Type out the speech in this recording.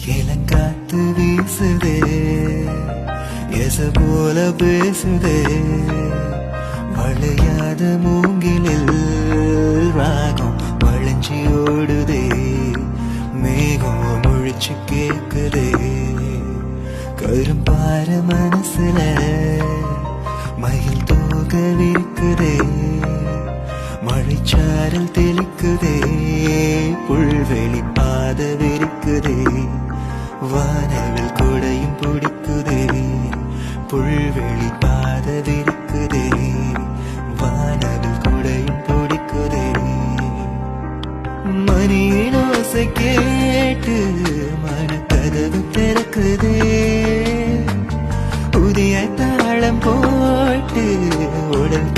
இளங்காத்து வீசுதே எச போல பேசுதே வளையாத மூங்கிலில் ராகம் வளைஞ்சி ஓடுதே மேகம் முழிச்சு கேக்குதே கரும்பார மனசுல மயில் தூக விரிக்குதே மழைச்சாரல் தெளிக்குதே புல்வெளி பாத விரிக்குதே வானவில் கொடையும் பிடிக்குதே புல்வெளி பாத விரிக்குதே வானவில் கொடையும் பிடிக்குதே மணியின் ஓசை கேட்டு மனக்கதவு திறக்குதே புதிய தாளம் போட்டு உடல்